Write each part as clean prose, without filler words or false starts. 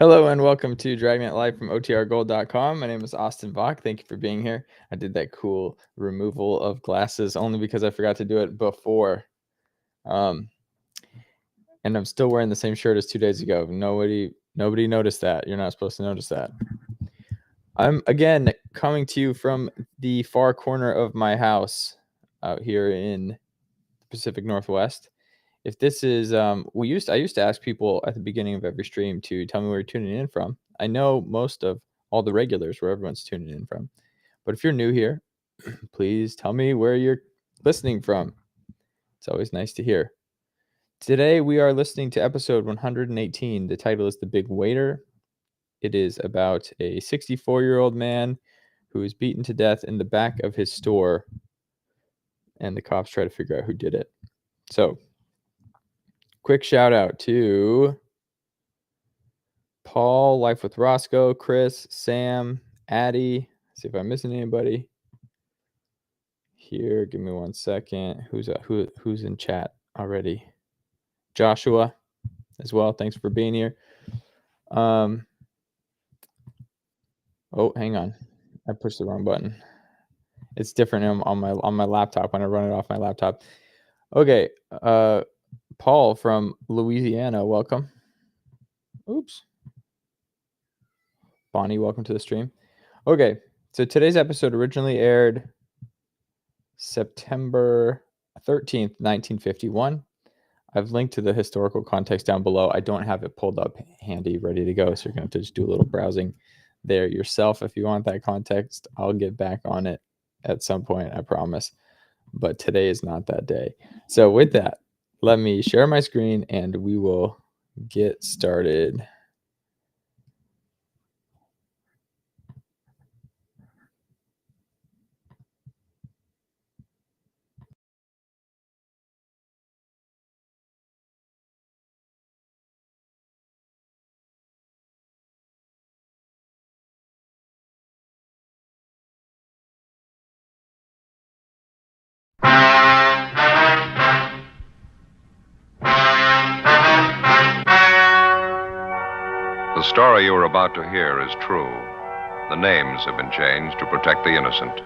Hello and welcome to Dragnet Live from OTRGold.com. My name is Austin Bach. Thank you for being here. I did that cool removal of glasses only because I forgot to do it before. And I'm still wearing the same shirt as 2 days ago. Nobody noticed that. You're not supposed to notice that. I'm again coming to you from the far corner of my house out here in the Pacific Northwest. If this is, I used to ask people at the beginning of every stream to tell me where you're tuning in from. I know most of all the regulars where everyone's tuning in from. But if you're new here, please tell me where you're listening from. It's always nice to hear. Today we are listening to episode 118. The title is The Big Waiter. It is about a 64-year-old man who was beaten to death in the back of his store, and the cops try to figure out who did it. So, quick shout out to Paul, Life with Roscoe, Chris, Sam, Addie. See if I'm missing anybody here. Give me 1 second. Who's in chat already? Joshua as well. Thanks for being here. Oh, hang on. I pushed the wrong button. It's different on my laptop when I run it off my laptop. Okay. Paul from Louisiana, welcome. Oops. Bonnie, welcome to the stream. Okay, so today's episode originally aired September 13th, 1951. I've linked to the historical context down below. I don't have it pulled up handy, ready to go, so you're going to have to just do a little browsing there yourself if you want that context. I'll get back on it at some point, I promise. But today is not that day. So with that, let me share my screen and we will get started. The story you are about to hear is true. The names have been changed to protect the innocent.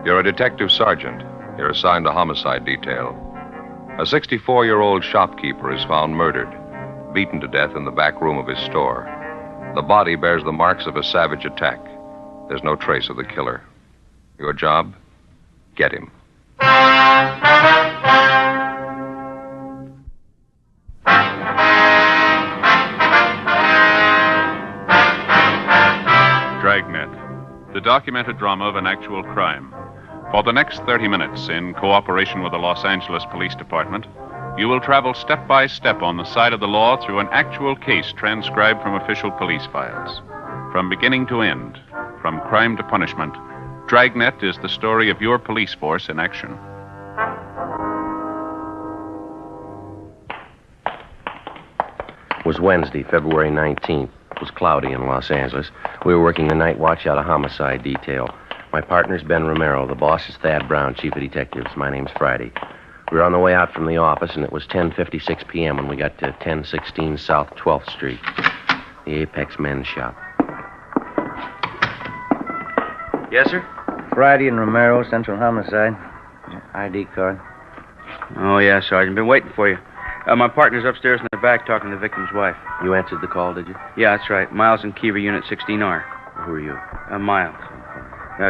You're a detective sergeant. You're assigned to homicide detail. A 64-year-old shopkeeper is found murdered, beaten to death in the back room of his store. The body bears the marks of a savage attack. There's no trace of the killer. Your job? Get him. Dragnet, the documented drama of an actual crime. For the next 30 minutes, in cooperation with the Los Angeles Police Department, you will travel step by step on the side of the law through an actual case transcribed from official police files. From beginning to end, from crime to punishment, Dragnet is the story of your police force in action. It was Wednesday, February 19th. It was cloudy in Los Angeles. We were working the night watch out of homicide detail. My partner's Ben Romero. The boss is Thad Brown, chief of detectives. My name's Friday. We were on the way out from the office, and it was 10:56 p.m. when we got to 1016 South 12th Street, the Apex Men's Shop. Yes, sir? Friday and Romero, Central Homicide. ID card. Oh, yeah, Sergeant. Been waiting for you. My partner's upstairs in the back talking to the victim's wife. You answered the call, did you? Yeah, that's right. Miles and Kiever, Unit 16R. Who are you? Miles.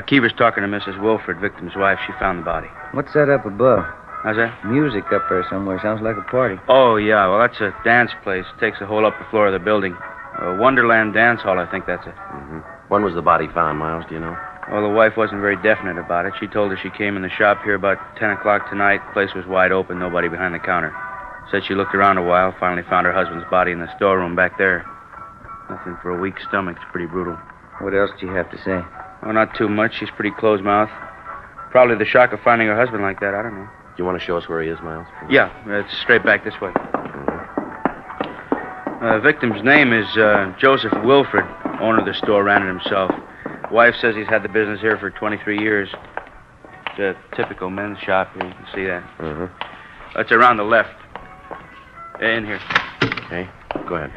Kiever's talking to Mrs. Wilford, victim's wife. She found the body. What's that up above? How's that? Music up there somewhere. Sounds like a party. Oh, yeah. Well, that's a dance place. Takes the whole upper floor of the building. Wonderland Dance Hall, I think that's it. Mm-hmm. When was the body found, Miles? Do you know? Well, the wife wasn't very definite about it. She told us she came in the shop here about 10 o'clock tonight. The place was wide open, nobody behind the counter. Said she looked around a while, finally found her husband's body in the storeroom back there. Nothing for a weak stomach. It's pretty brutal. What else do you have to say? Oh, not too much. She's pretty closed-mouthed. Probably the shock of finding her husband like that. I don't know. Do you want to show us where he is, Miles? Yeah, it's straight back this way. Victim's name is Joseph Wilford. Owner of the store, ran it himself. Wife says he's had the business here for 23 years. a typical men's shop here. You can see that. Mm-hmm. It's around the left. In here. Okay, go ahead.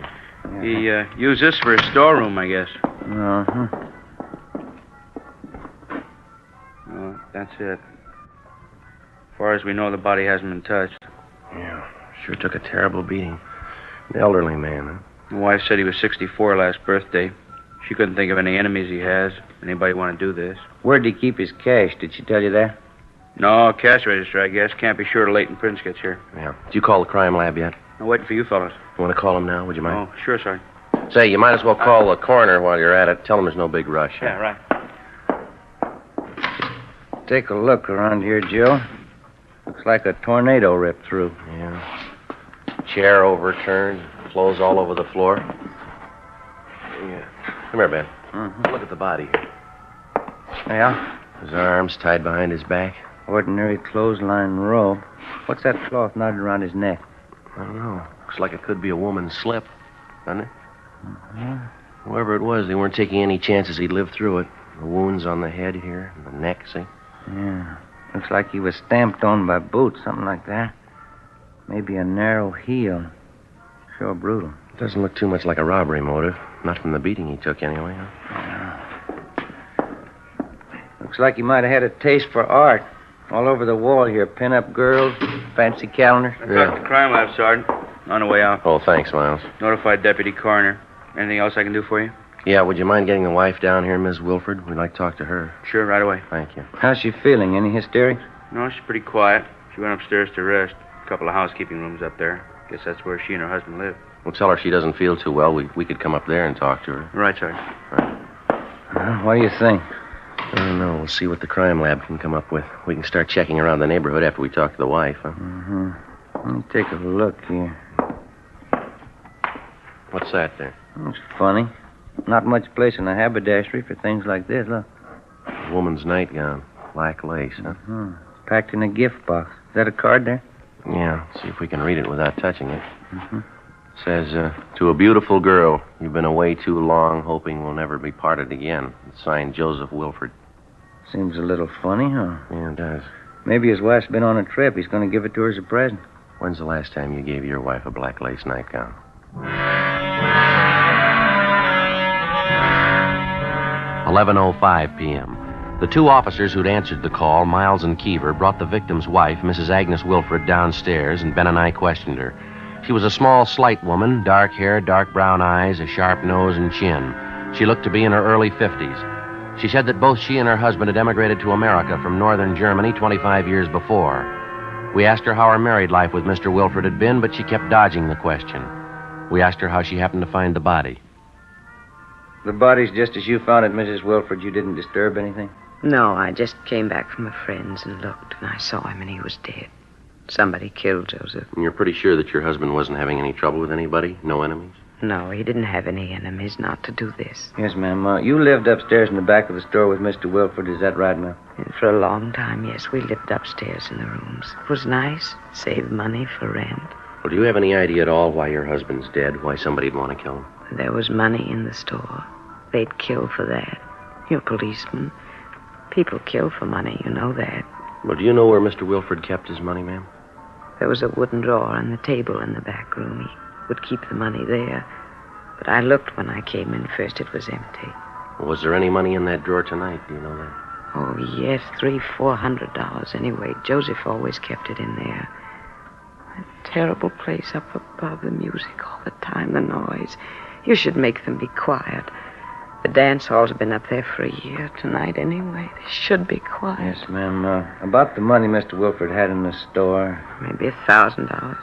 He used this for his storeroom, I guess. Uh-huh. Well, that's it. As far as we know, the body hasn't been touched. Yeah, sure took a terrible beating. An elderly man, huh? My wife said he was 64 last birthday. She couldn't think of any enemies he has. Anybody want to do this? Where'd he keep his cash? Did she tell you that? No, cash register, I guess. Can't be sure till Leighton Prince gets here. Yeah. Did you call the crime lab yet? I'm waiting for you fellas. You want to call him now? Would you mind? Oh, sure, Sergeant. Say, you might as well call the coroner while you're at it. Tell him there's no big rush. Yeah, right. Take a look around here, Joe. Looks like a tornado ripped through. Yeah. Chair overturned. Clothes all over the floor. Yeah. Come here, Ben. Mm-hmm. Look at the body here. Yeah? His arms tied behind his back. Ordinary clothesline robe. What's that cloth knotted around his neck? I don't know. Looks like it could be a woman's slip, doesn't it? Mm-hmm. Whoever it was, they weren't taking any chances he'd live through it. The wounds on the head here, and the neck, see? Yeah. Looks like he was stamped on by boots, something like that. Maybe a narrow heel. Sure brutal. Doesn't look too much like a robbery motive. Not from the beating he took, anyway. Looks like he might have had a taste for art. All over the wall here, pin-up girls, fancy calendars. I talked to the crime lab, Sergeant. On the way out. Oh, thanks, Miles. Notified Deputy Coroner. Anything else I can do for you? Yeah, would you mind getting the wife down here, Miss Wilford? We'd like to talk to her. Sure, right away. Thank you. How's she feeling? Any hysteria? No, she's pretty quiet. She went upstairs to rest. A couple of housekeeping rooms up there. Guess that's where she and her husband live. We'll tell her she doesn't feel too well. We could come up there and talk to her. Right, Sergeant. What do you think? I don't know. We'll see what the crime lab can come up with. We can start checking around the neighborhood after we talk to the wife, huh? Mm-hmm. Let me take a look here. What's that there? It's funny. Not much place in a haberdashery for things like this, look. A woman's nightgown. Black lace, huh? Mm-hmm. Packed in a gift box. Is that a card there? Yeah. See if we can read it without touching it. Mm-hmm. It says, to a beautiful girl, you've been away too long, hoping we'll never be parted again. It's signed Joseph Wilford. Seems a little funny, huh? Yeah, it does. Maybe his wife's been on a trip. He's going to give it to her as a present. When's the last time you gave your wife a black lace nightgown? 11:05 p.m. The two officers who'd answered the call, Miles and Keever, brought the victim's wife, Mrs. Agnes Wilford, downstairs, and Ben and I questioned her. She was a small, slight woman, dark hair, dark brown eyes, a sharp nose and chin. She looked to be in her early 50s. She said that both she and her husband had emigrated to America from northern Germany 25 years before. We asked her how her married life with Mr. Wilford had been, but she kept dodging the question. We asked her how she happened to find the body. The body's just as you found it, Mrs. Wilford. You didn't disturb anything? No, I just came back from a friend's and looked, and I saw him, and he was dead. Somebody killed Joseph. And you're pretty sure that your husband wasn't having any trouble with anybody? No enemies? No, he didn't have any enemies not to do this. Yes, ma'am. You lived upstairs in the back of the store with Mr. Wilford. Is that right, ma'am? And for a long time, yes, we lived upstairs in the rooms. It was nice. Saved money for rent. Well, do you have any idea at all why your husband's dead? Why somebody'd want to kill him? There was money in the store. They'd kill for that. You're a policeman. People kill for money, you know that. Well, do you know where Mr. Wilford kept his money, ma'am? There was a wooden drawer on the table in the back room. He would keep the money there. But I looked when I came in first. It was empty. Well, was there any money in that drawer tonight? Do you know that? Oh, yes, $300-400 anyway. Joseph always kept it in there. A terrible place up above, the music all the time, the noise. You should make them be quiet. The dance halls have been up there for a year tonight anyway. They should be quiet. Yes, ma'am. About the money Mr. Wilford had in the store. Maybe $1,000.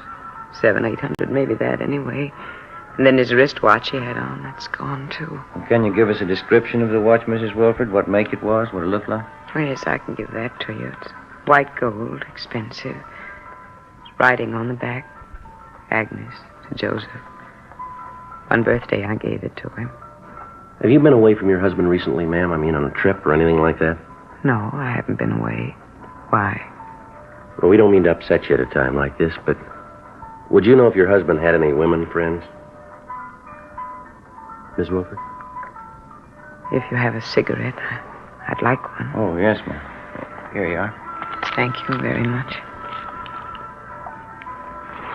$700-800, maybe that anyway. And then his wristwatch he had on, that's gone too. Can you give us a description of the watch, Mrs. Wilford? What make it was? What it looked like? Oh, yes, I can give that to you. It's white gold, expensive. It's writing on the back. Agnes to Joseph. One birthday I gave it to him. Have you been away from your husband recently, ma'am? I mean, on a trip or anything like that? No, I haven't been away. Why? Well, we don't mean to upset you at a time like this, but would you know if your husband had any women friends? Miss Wilford? If you have a cigarette, I'd like one. Oh, yes, ma'am. Here you are. Thank you very much.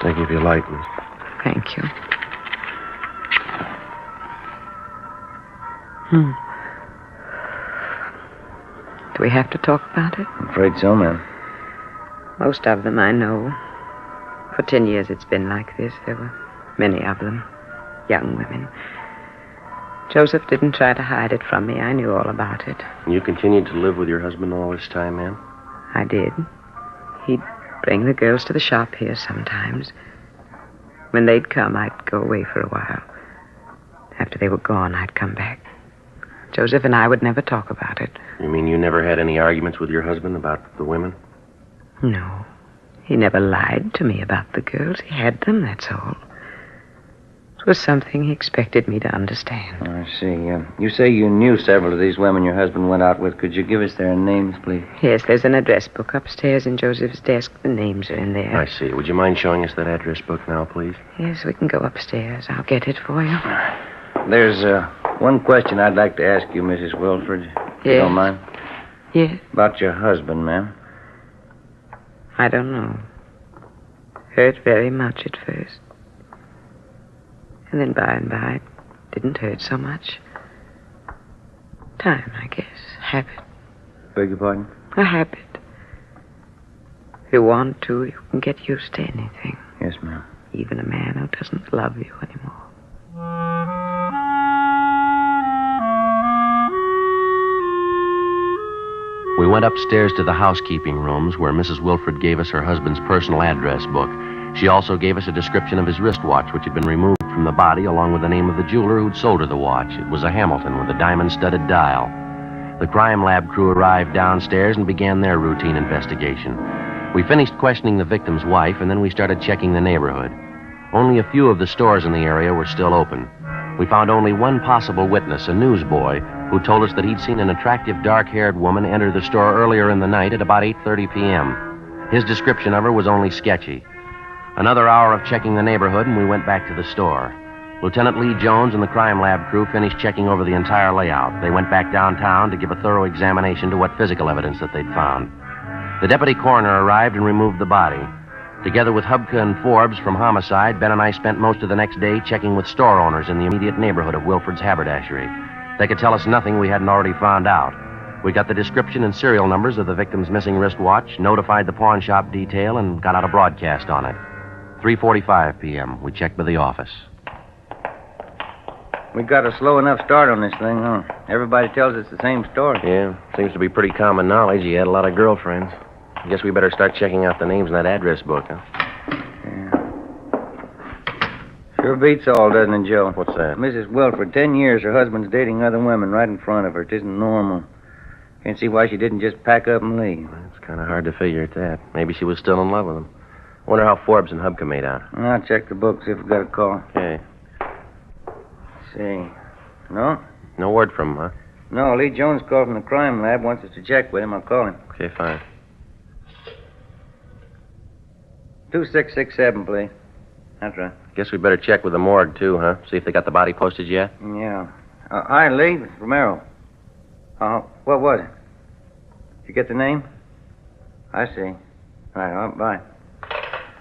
Take it if you like, miss. Thank you. Do we have to talk about it? I'm afraid so, ma'am. Most of them I know. For 10 years it's been like this. There were many of them. Young women. Joseph didn't try to hide it from me. I knew all about it. You continued to live with your husband all this time, ma'am? I did. He'd bring the girls to the shop here sometimes. When they'd come, I'd go away for a while. After they were gone, I'd come back. Joseph and I would never talk about it. You mean you never had any arguments with your husband about the women? No. He never lied to me about the girls. He had them, that's all. It was something he expected me to understand. I see. You say you knew several of these women your husband went out with. Could you give us their names, please? Yes, there's an address book upstairs in Joseph's desk. The names are in there. I see. Would you mind showing us that address book now, please? Yes, we can go upstairs. I'll get it for you. There's one question I'd like to ask you, Mrs. Wilford. If you don't mind. Yes? About your husband, ma'am. I don't know. Hurt very much at first. And then by and by, it didn't hurt so much. Time, I guess. Habit. Beg your pardon? A habit. If you want to, you can get used to anything. Yes, ma'am. Even a man who doesn't love you anymore. We went upstairs to the housekeeping rooms where Mrs. Wilford gave us her husband's personal address book. She also gave us a description of his wristwatch, which had been removed from the body, along with the name of the jeweler who'd sold her the watch. It was a Hamilton with a diamond-studded dial. The crime lab crew arrived downstairs and began their routine investigation. We finished questioning the victim's wife, and then we started checking the neighborhood. Only a few of the stores in the area were still open. We found only one possible witness, a newsboy, who told us that he'd seen an attractive dark-haired woman enter the store earlier in the night at about 8:30 p.m. His description of her was only sketchy. Another hour of checking the neighborhood, and we went back to the store. Lieutenant Lee Jones and the crime lab crew finished checking over the entire layout. They went back downtown to give a thorough examination to what physical evidence that they'd found. The deputy coroner arrived and removed the body. Together with Hubka and Forbes from Homicide, Ben and I spent most of the next day checking with store owners in the immediate neighborhood of Wilford's haberdashery. They could tell us nothing we hadn't already found out. We got the description and serial numbers of the victim's missing wristwatch, notified the pawn shop detail, and got out a broadcast on it. 3:45 p.m. We checked with the office. We got a slow enough start on this thing, huh? Everybody tells us the same story. Yeah, seems to be pretty common knowledge. He had a lot of girlfriends. I guess we better start checking out the names in that address book, huh? Yeah. Sure beats all, doesn't it, Joe? What's that? Mrs. Wilford, 10 years her husband's dating other women right in front of her. It isn't normal. Can't see why she didn't just pack up and leave. It's kind of hard to figure at that. Maybe she was still in love with him. I wonder how Forbes and Hubka made out. I'll check the book, see if we got a call. Okay. See. No? No word from him, huh? No, Lee Jones called from the crime lab. Wants us to check with him. I'll call him. Okay, fine. 2667, please. That's right. Guess we better check with the morgue, too, huh? See if they got the body posted yet? Yeah. Hi, Lee. It's Romero. What was it? Did you get the name? I see. All right, bye.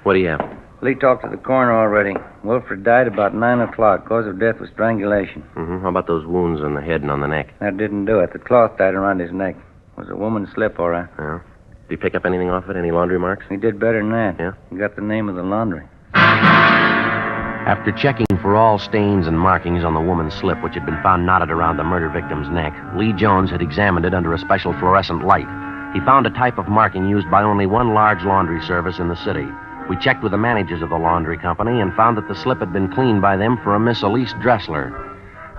What do you have? Lee talked to the coroner already. Wilford died about 9 o'clock. Cause of death was strangulation. Mm-hmm. How about those wounds on the head and on the neck? That didn't do it. The cloth tied around his neck. It was a woman's slip, all right. Yeah. Did he pick up anything off it? Any laundry marks? He did better than that. Yeah? He got the name of the laundry. After checking for all stains and markings on the woman's slip, which had been found knotted around the murder victim's neck, Lee Jones had examined it under a special fluorescent light. He found a type of marking used by only one large laundry service in the city. We checked with the managers of the laundry company and found that the slip had been cleaned by them for a Miss Elise Dressler.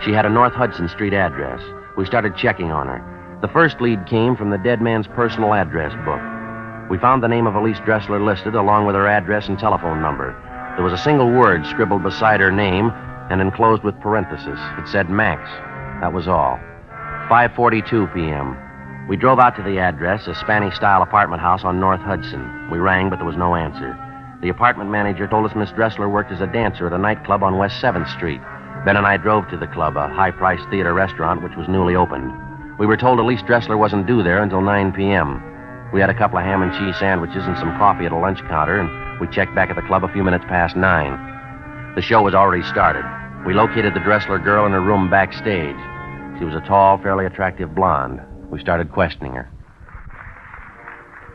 She had a North Hudson Street address. We started checking on her. The first lead came from the dead man's personal address book. We found the name of Elise Dressler listed, along with her address and telephone number. There was a single word scribbled beside her name and enclosed with parentheses. It said Max. That was all. 5:42 p.m. We drove out to the address, a Spanish-style apartment house on North Hudson. We rang, but there was no answer. The apartment manager told us Miss Dressler worked as a dancer at a nightclub on West 7th Street. Ben and I drove to the club, a high-priced theater restaurant which was newly opened. We were told Elise Dressler wasn't due there until 9 p.m. We had a couple of ham and cheese sandwiches and some coffee at a lunch counter, and we checked back at the club a few minutes past 9. The show was already started. We located the Dressler girl in her room backstage. She was a tall, fairly attractive blonde. We started questioning her.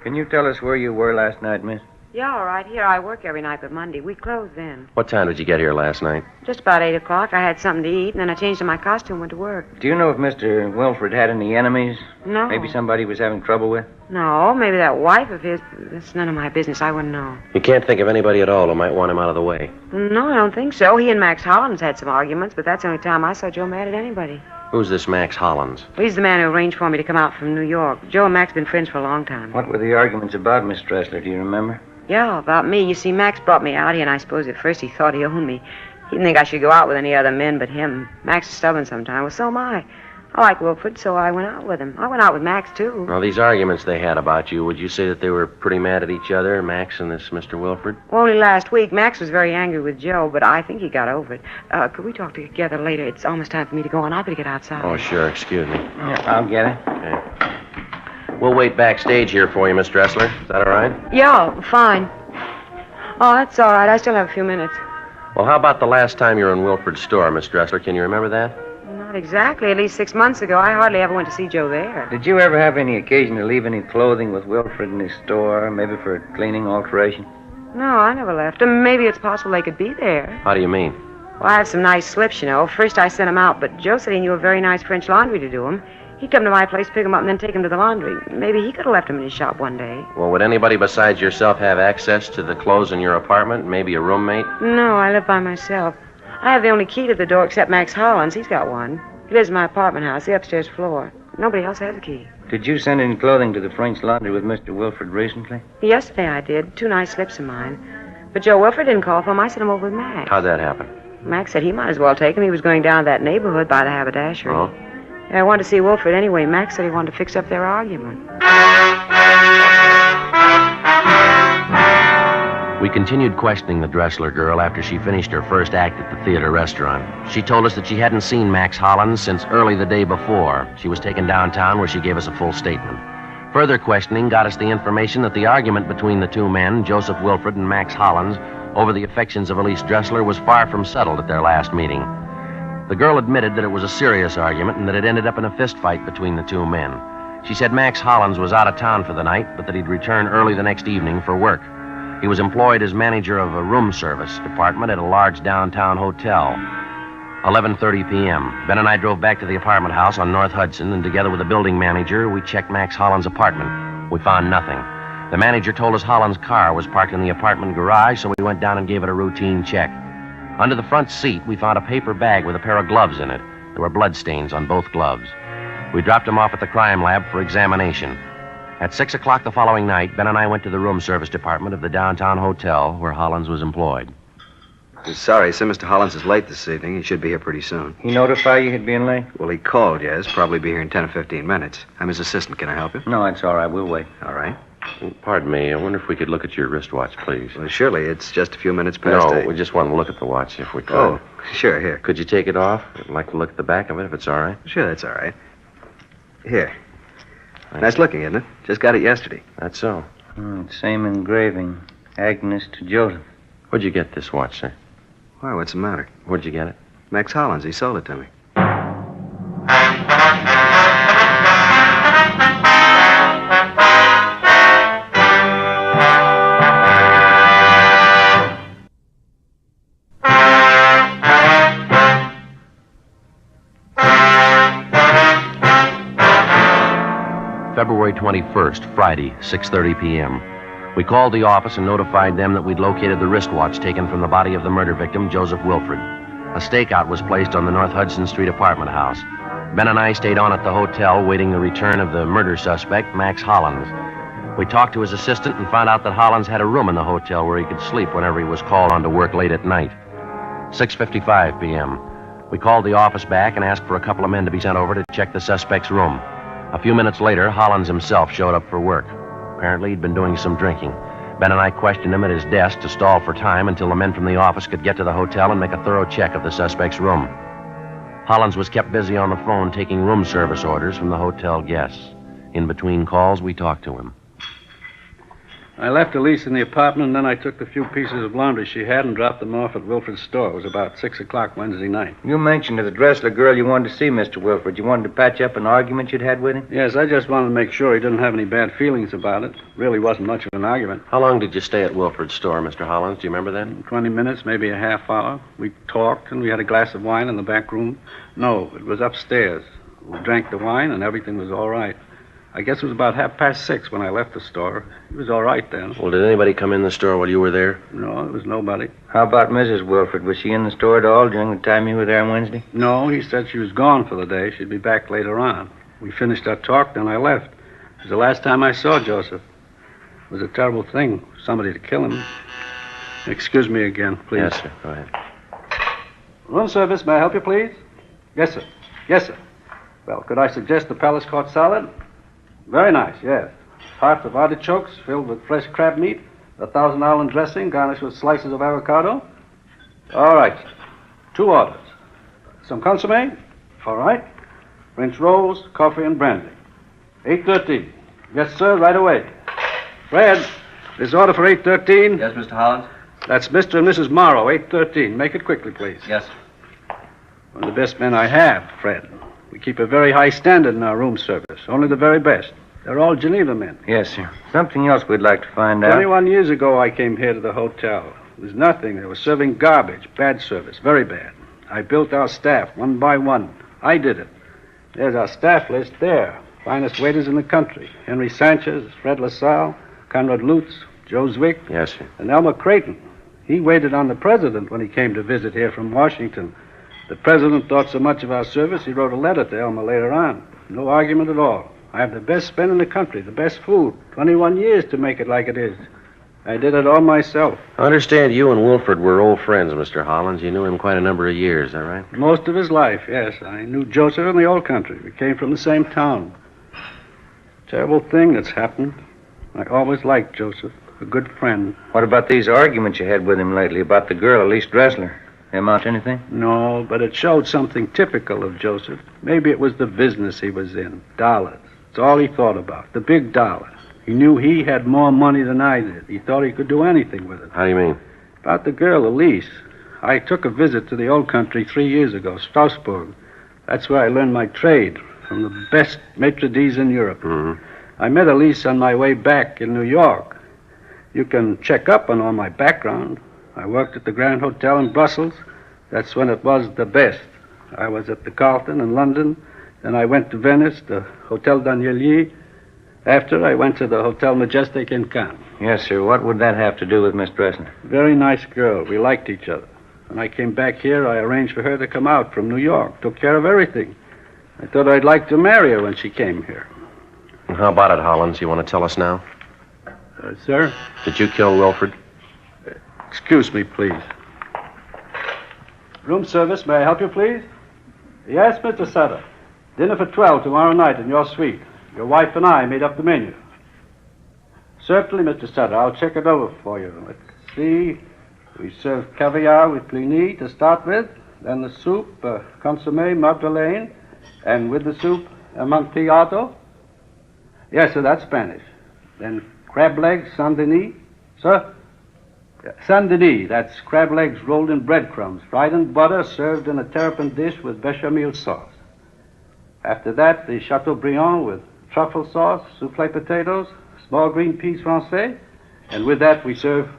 Can you tell us where you were last night, miss? Yeah, all right. Here I work every night but Monday. We close then. What time did you get here last night? Just about 8 o'clock. I had something to eat, and then I changed in my costume and went to work. Do you know if Mr. Wilford had any enemies? No. Maybe somebody he was having trouble with? No, maybe that wife of his. That's none of my business. I wouldn't know. You can't think of anybody at all who might want him out of the way. No, I don't think so. He and Max Hollins had some arguments, but that's the only time I saw Joe mad at anybody. Who's this Max Hollins? Well, he's the man who arranged for me to come out from New York. Joe and Max have been friends for a long time. What were the arguments about, Miss Dressler? Do you remember? Yeah, about me. You see, Max brought me out here, and I suppose at first he thought he owned me. He didn't think I should go out with any other men but him. Max is stubborn sometimes. Well, so am I. I like Wilford, so I went out with him. I went out with Max, too. Well, these arguments they had about you, would you say that they were pretty mad at each other, Max and this Mr. Wilford? Well, only last week, Max was very angry with Joe, but I think he got over it. Could we talk together later? It's almost time for me to go on. I'll better get outside. Oh, sure. Excuse me. Yeah, I'll get it. Okay. We'll wait backstage here for you, Miss Dressler. Is that all right? Yeah, fine. Oh, that's all right. I still have a few minutes. Well, how about the last time you were in Wilford's store, Miss Dressler? Can you remember that? Not exactly. At least 6 months ago. I hardly ever went to see Joe there. Did you ever have any occasion to leave any clothing with Wilford in his store, maybe for cleaning alteration? No, I never left them. Maybe it's possible they could be there. How do you mean? Well, I have some nice slips, you know. First I sent them out, but Joe said he knew a very nice French laundry to do them. He'd come to my place, pick them up, and then take them to the laundry. Maybe he could have left them in his shop one day. Well, would anybody besides yourself have access to the clothes in your apartment? Maybe a roommate? No, I live by myself. I have the only key to the door except Max Hollins. He's got one. He lives in my apartment house, the upstairs floor. Nobody else has a key. Did you send any clothing to the French laundry with Mr. Wilford recently? Yesterday I did. 2 nice slips of mine. But Joe Wilford didn't call for them. I sent them over with Max. How'd that happen? Max said he might as well take them. He was going down to that neighborhood by the haberdashery. Oh? I wanted to see Wilford anyway. Max said he wanted to fix up their argument. We continued questioning the Dressler girl after she finished her first act at the theater restaurant. She told us that she hadn't seen Max Hollins since early the day before. She was taken downtown where she gave us a full statement. Further questioning got us the information that the argument between the two men, Joseph Wilford and Max Hollins, over the affections of Elise Dressler was far from settled at their last meeting. The girl admitted that it was a serious argument and that it ended up in a fist fight between the two men. She said Max Hollins was out of town for the night, but that he'd return early the next evening for work. He was employed as manager of a room service department at a large downtown hotel. 11:30 p.m. Ben and I drove back to the apartment house on North Hudson, and together with the building manager, we checked Max Hollins' apartment. We found nothing. The manager told us Hollins' car was parked in the apartment garage, so we went down and gave it a routine check. Under the front seat, we found a paper bag with a pair of gloves in it. There were bloodstains on both gloves. We dropped them off at the crime lab for examination. At 6 o'clock the following night, Ben and I went to the room service department of the downtown hotel where Hollins was employed. I'm sorry, sir. Mr. Hollins is late this evening. He should be here pretty soon. He notified you he'd be in late? Well, he called, yes. Probably be here in 10 or 15 minutes. I'm his assistant. Can I help you? No, it's all right. We'll wait. All right. Pardon me. I wonder if we could look at your wristwatch, please. Well, surely. It's just a few minutes past No, 8. we just want to look at the watch if we could. Oh, sure. Here. Could you take it off? I'd like to look at the back of it if it's all right. Sure, that's all right. Here. Nice looking, isn't it? Just got it yesterday. That's so. Same engraving. Agnes to Joseph. Where'd you get this watch, sir? Why, what's the matter? Where'd you get it? Max Hollins. He sold it to me. February 21st, Friday, 6:30 p.m. We called the office and notified them that we'd located the wristwatch taken from the body of the murder victim, Joseph Wilford. A stakeout was placed on the North Hudson Street apartment house. Ben and I stayed on at the hotel waiting the return of the murder suspect, Max Hollins. We talked to his assistant and found out that Hollins had a room in the hotel where he could sleep whenever he was called on to work late at night. 6:55 p.m. We called the office back and asked for a couple of men to be sent over to check the suspect's room. A few minutes later, Hollins himself showed up for work. Apparently, he'd been doing some drinking. Ben and I questioned him at his desk to stall for time until the men from the office could get to the hotel and make a thorough check of the suspect's room. Hollins was kept busy on the phone taking room service orders from the hotel guests. In between calls, we talked to him. I left Elise in the apartment, and then I took the few pieces of laundry she had and dropped them off at Wilfred's store. It was about 6 o'clock Wednesday night. You mentioned to the Dressler girl you wanted to see Mr. Wilfred. You wanted to patch up an argument you'd had with him? Yes, I just wanted to make sure he didn't have any bad feelings about it. Really wasn't much of an argument. How long did you stay at Wilfred's store, Mr. Hollins? Do you remember that? 20 minutes, maybe a half hour. We talked, and we had a glass of wine in the back room. No, it was upstairs. We drank the wine, and everything was all right. I guess it was about 6:30 when I left the store. He was all right then. Well, did anybody come in the store while you were there? No, there was nobody. How about Mrs. Wilfred? Was she in the store at all during the time you were there on Wednesday? No, he said she was gone for the day. She'd be back later on. We finished our talk, then I left. It was the last time I saw Joseph. It was a terrible thing, somebody to kill him. Excuse me again, please. Yes, sir. Go ahead. Room service, may I help you, please? Yes, sir. Yes, sir. Well, could I suggest the Palace Court salad? Very nice, yes. Hearts of artichokes filled with fresh crab meat, a Thousand Island dressing garnished with slices of avocado. All right, sir. 2 orders. Some consomme? All right. French rolls, coffee, and brandy. 8:13. Yes, sir, right away. Fred, this order for 8:13. Yes, Mr. Hollins? That's Mr. and Mrs. Morrow, 8:13. Make it quickly, please. Yes, sir. One of the best men I have, Fred. We keep a very high standard in our room service. Only the very best. They're all Geneva men. Yes, sir. Something else we'd like to find out. 21 years ago, I came here to the hotel. There was nothing. They were serving garbage. Bad service. Very bad. I built our staff one by one. I did it. There's our staff list there. Finest waiters in the country. Henry Sanchez, Fred LaSalle, Conrad Lutz, Joe Zwick, Yes, sir. and Elmer Creighton. He waited on the president when he came to visit here from Washington. The president thought so much of our service, he wrote a letter to Elmer later on. No argument at all. I have the best men in the country, the best food. 21 years to make it like it is. I did it all myself. I understand you and Wilfred were old friends, Mr. Hollins. You knew him quite a number of years, is that right? Most of his life, yes. I knew Joseph in the old country. We came from the same town. Terrible thing that's happened. I always liked Joseph, a good friend. What about these arguments you had with him lately about the girl, Elise Dressler? They amount to anything? No, but it showed something typical of Joseph. Maybe it was the business he was in. Dollars. It's all he thought about. The big dollar. He knew he had more money than I did. He thought he could do anything with it. How do you mean? About the girl, Elise. I took a visit to the old country 3 years ago, Strasbourg. That's where I learned my trade, from the best maitre d's in Europe. Mm-hmm. I met Elise on my way back in New York. You can check up on all my background. I worked at the Grand Hotel in Brussels. That's when it was the best. I was at the Carlton in London. Then I went to Venice, the Hotel Danielier. After, I went to the Hotel Majestic in Cannes. Yes, sir. What would that have to do with Miss Dressler? Very nice girl. We liked each other. When I came back here, I arranged for her to come out from New York. Took care of everything. I thought I'd like to marry her when she came here. And how about it, Hollins? You want to tell us now? Sir? Did you kill Wilfred? Excuse me, please. Room service, may I help you, please? Yes, Mr. Sutter. Dinner for 12 tomorrow night in your suite. Your wife and I made up the menu. Certainly, Mr. Sutter. I'll check it over for you. Let's see. We serve caviar with blini to start with. Then the soup, consommé, madeleine. And with the soup, amontillado. Yes, sir, that's Spanish. Then crab legs, Saint-Denis. Sir? Saint-Denis, that's crab legs rolled in breadcrumbs, fried in butter, served in a terrapin dish with bechamel sauce. After that, the Chateaubriand with truffle sauce, soufflé potatoes, small green peas français, and with that we serve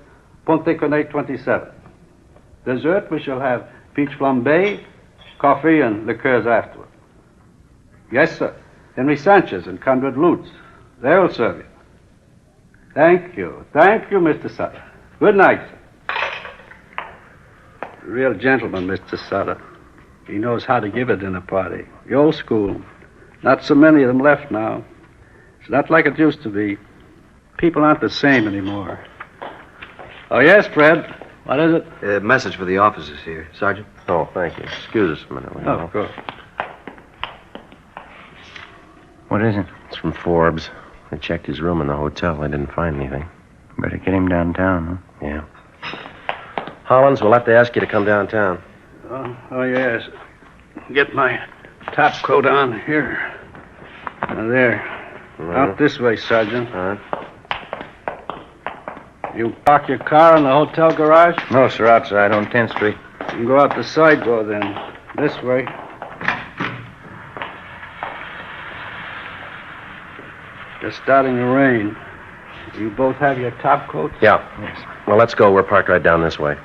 Ponte Cornet 27. Dessert, we shall have peach flambé, coffee, and liqueurs afterward. Yes, sir. Henry Sanchez and Conrad Lutz. They'll serve you. Thank you. Thank you, Mr. Sutter. Good night, sir. Real gentleman, Mr. Sutter. He knows how to give a dinner party. The old school. Not so many of them left now. It's not like it used to be. People aren't the same anymore. Oh, yes, Fred. What is it? A message for the officers here, Sergeant. Oh, thank you. Excuse us a minute. will you? Oh, of course. What is it? It's from Forbes. I checked his room in the hotel. I didn't find anything. Better get him downtown, huh? Yeah. Hollins, we'll have to ask you to come downtown. Oh, yes. Get my top coat on here. There. Mhm. Out this way, Sergeant. All right. You park your car in the hotel garage? No, sir, outside on 10th Street. You can go out the side door then. This way. It's starting to rain. You both have your top coats? Yeah. Yes. Well, let's go. We're parked right down this way.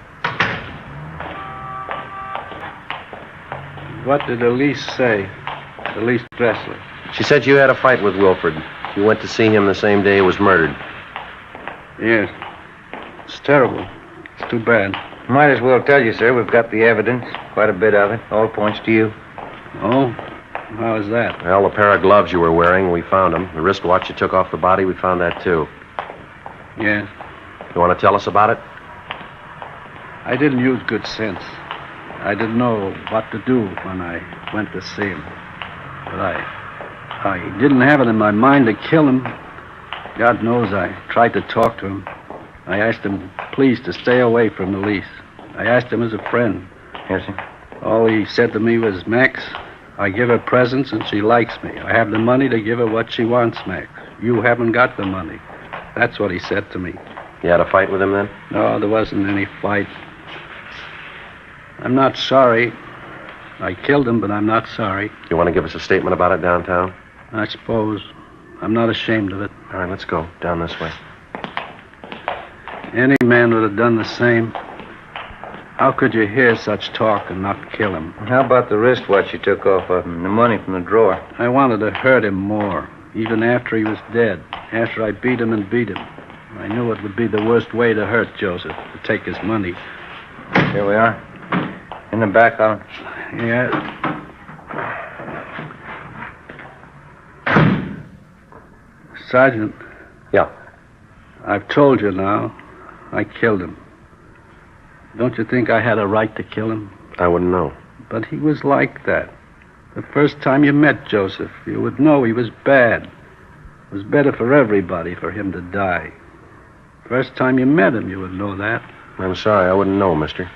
What did Elise say? Elise Dressler. She said you had a fight with Wilford. You went to see him the same day he was murdered. Yes. It's terrible. It's too bad. Might as well tell you, sir, we've got the evidence. Quite a bit of it. All points to you. Oh? How is that? Well, the pair of gloves you were wearing, we found them. The wristwatch you took off the body, we found that too. Yes. You want to tell us about it? I didn't use good sense. I didn't know what to do when I went to see him. But I didn't have it in my mind to kill him. God knows I tried to talk to him. I asked him, please, to stay away from Elise. I asked him as a friend. Yes, sir. All he said to me was, Max, I give her presents and she likes me. I have the money to give her what she wants, Max. You haven't got the money. That's what he said to me. You had a fight with him then? No, there wasn't any fight. I'm not sorry. I killed him, but I'm not sorry. You want to give us a statement about it downtown? I suppose. I'm not ashamed of it. All right, let's go. Down this way. Any man would have done the same. How could you hear such talk and not kill him? How about the wristwatch you took off of him, the money from the drawer? I wanted to hurt him more, even after he was dead, after I beat him and beat him. I knew it would be the worst way to hurt Joseph, to take his money. Here we are. In the back, Alan. Yeah. Sergeant. Yeah. I've told you now. I killed him. Don't you think I had a right to kill him? I wouldn't know. But he was like that. The first time you met Joseph, you would know he was bad. It was better for everybody for him to die. First time you met him, you would know that. I'm sorry, I wouldn't know, mister.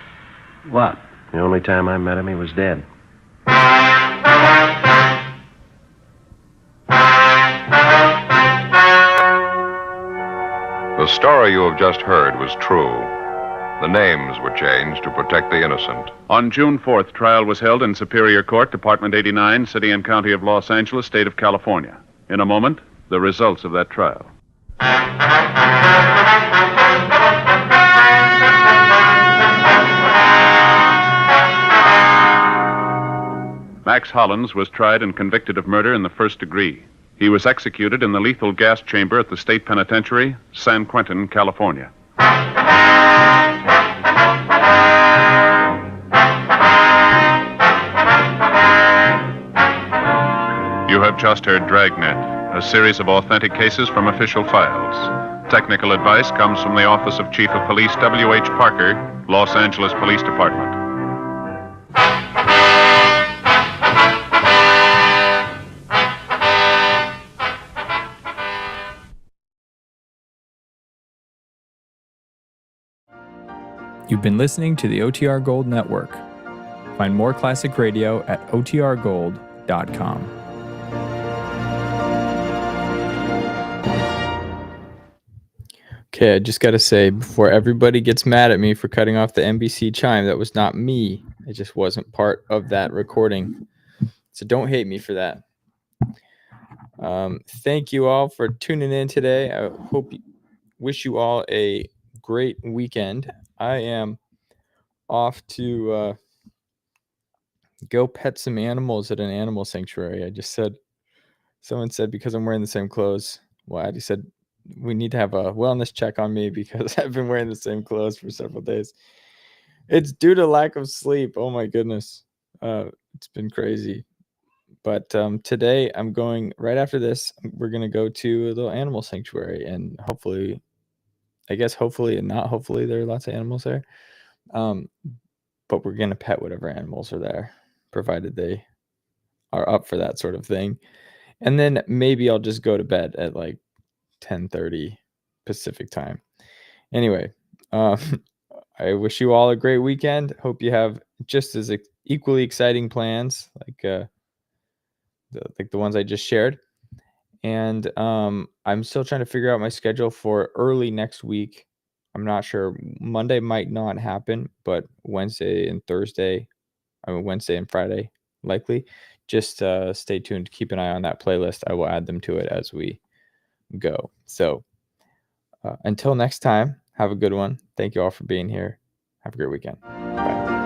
What? The only time I met him, he was dead. The story you have just heard was true. The names were changed to protect the innocent. On June 4th, trial was held in Superior Court, Department 89, City and County of Los Angeles, State of California. In a moment, the results of that trial. Max Hollins was tried and convicted of murder in the first degree. He was executed in the lethal gas chamber at the State Penitentiary, San Quentin, California. You have just heard Dragnet, a series of authentic cases from official files. Technical advice comes from the Office of Chief of Police W.H. Parker, Los Angeles Police Department. You've been listening to the OTR Gold Network. Find more classic radio at otrgold.com. Okay, I just got to say, before everybody gets mad at me for cutting off the NBC chime, that was not me. It just wasn't part of that recording. So don't hate me for that. Thank you all for tuning in today. I wish you all a great weekend. I am off to go pet some animals at an animal sanctuary. Someone said because I'm wearing the same clothes. Well, I said we need to have a wellness check on me because I've been wearing the same clothes for several days. It's due to lack of sleep. Oh my goodness. It's been crazy. But today I'm going, right after this, we're going to go to a little animal sanctuary and hopefully and not hopefully, there are lots of animals there. But we're going to pet whatever animals are there, provided they are up for that sort of thing. And then maybe I'll just go to bed at like 10:30 Pacific time. Anyway, I wish you all a great weekend. Hope you have just as equally exciting plans like the ones I just shared. And I'm still trying to figure out my schedule for early next week. I'm not sure. Monday might not happen, but Wednesday and Friday, likely. Just stay tuned. Keep an eye on that playlist. I will add them to it as we go. So until next time, have a good one. Thank you all for being here. Have a great weekend. Bye.